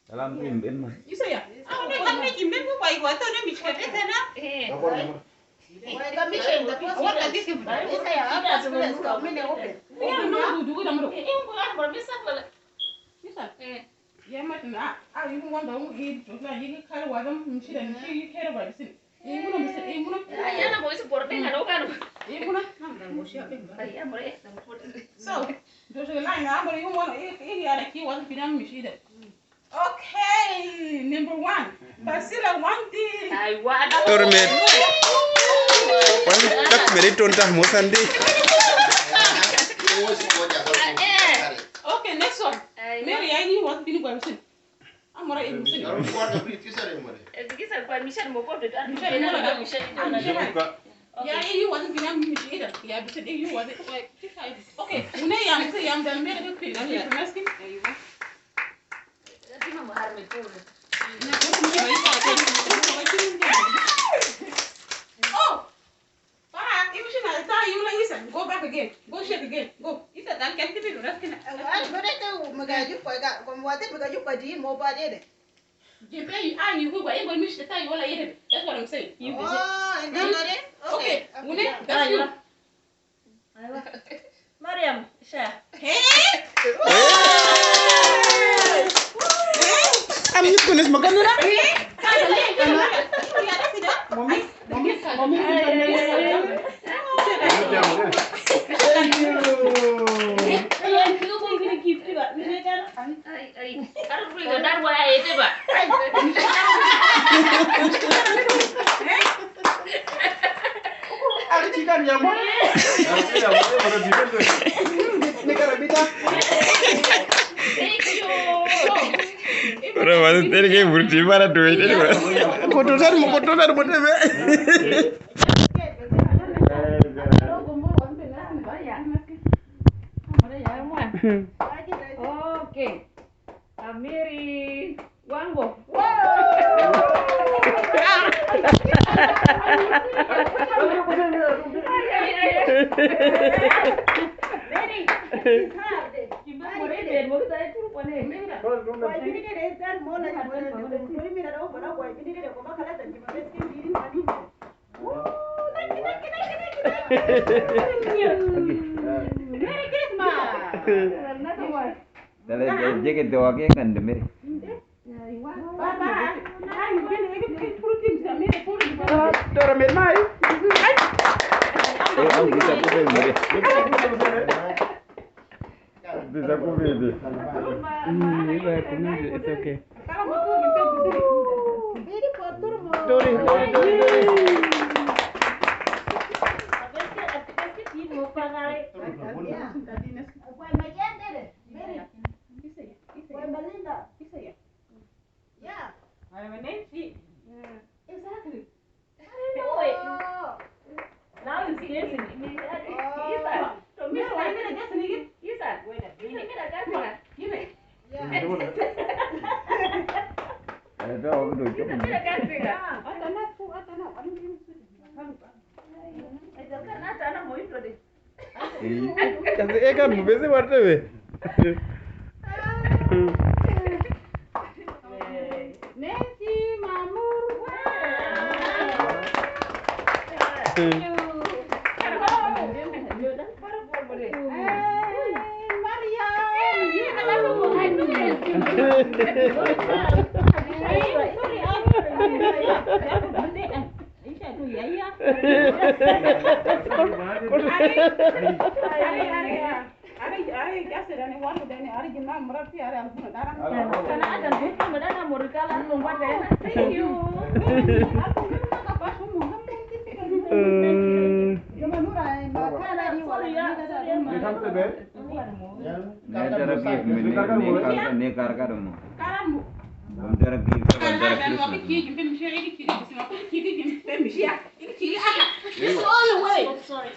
Dalam imben mah. Isa ya? Ah, kan may imben mo pa igwa to na miskete na. Kami siya yung tapos. Awat ka disi. Isa ya, apa sebelas kami na open. Iya, no dudu da mo. bukan berbisa lah. Isa. Ya mat na yung wanda mo to na yi kare wa dam shi da shi kare ba disi. Muna. Ya na boleh support ni kan kan. Muna. Ya boleh. So, do shi la nga ba yung wanda ya da ki wa pinam mi shi da. Okay, number 1. Basira wanti. Aywa. Tormet. Wan tak beri tontah musandi. Okay, next one. Mary, I need what bini kwa msin. Amora ibu msin. Kisah permission mau kau dekat. Ya, ini what bini am misi ida. Ya, bisa dia you what. Okay, une yang dan Mary itu pilih ya, meski. Tapi mau harus betul. Oh, Pak, ibu sih nak tahu you lagi san. Go back again. Go check again. Go. Isa dan kan kita udah kena. Mereka magaju pa ka, kumwate magaju pa di mo pa de. Jembe you go ba ibu misi tahu wala ida. That's what I'm saying. You busy. Oh, hindi na rin. Okay, une that's you. Mariam, Syah. Am yut kunis makan na. Harus beli godar buat itu, Pak. Ada chicken yang mana? Nanti ya, mana bikin tuh. Ini karabita. Thank you. Orang mana tadi kayak burci mana tuh itu. Kotoran mau kotoran boleh be. Oke. Amiri Wanggo. Dalam jaket doa ke kan demi. Dorang main mai. Aku bisa kubur ni. Bisa kubur ni. Ini baik kubur, it's okay. Dori. Ada orang tu cuma. Kasi kan mubesi warte be. Nancy Mamur.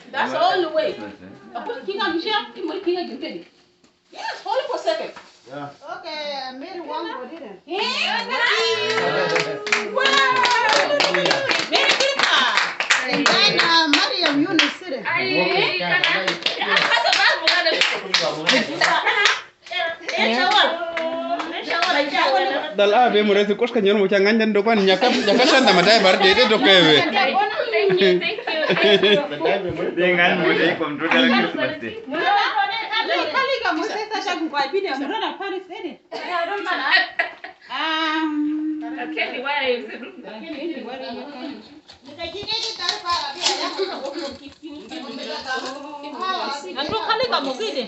That's all the way. Yes, hold it for a second. Okay, Mary one body then. And then Mariam Yunus said it. Dal ave mo resu koska nyon mo changan dan dokwan nyaka shanda madai bar de to kewe. Dengan mo dai computer Christmas day. Kali kamu saya tak kwa video mrona Paris ini. Kendi waya yusibu. Nanti kali kamu gini.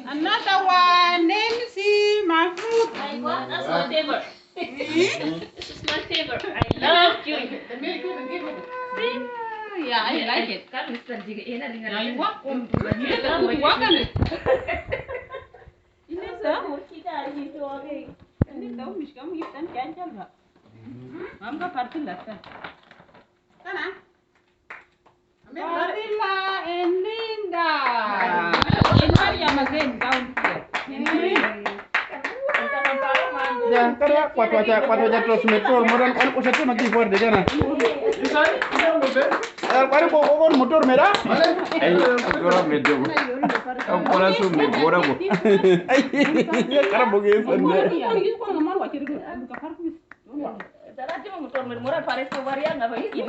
Another one, name si my fruit. That's my favorite. This is my favorite. I love curing. Yeah, I like it. Kan Mr. Jiga ina dengan. I want Ini tahu kita itu oke. ini tahu mis kamu kan cancel nggak? Kamu kan party lah kan? Sana. Marilla and Linda. Linda yang again down here. Ya, karya kwat terus motor moran on usate maki for de kana. Pare ko motor mera? Ay, agora me deu. Am kora su me bora bo. Ay, kara boge sande. Tadi mau motor murah Paris ke Waria nggak begitu?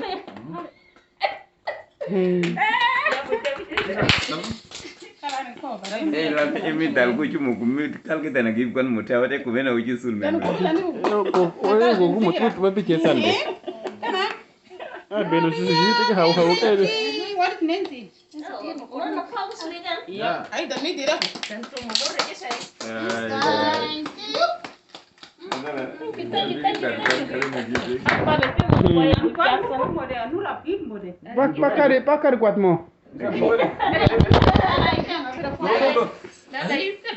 La emi dal ko chumo kumi kal kita na give kan mota wate ko mena uji sul men. Ko motor to be ke sande. Beno su yuti ka haw kay. What is Nancy? Orang apa aku sulikan? Yeah. Ay, dami dira. Dan semua motor aja saya. Thank you. Bakar kuat mo. Nada isso,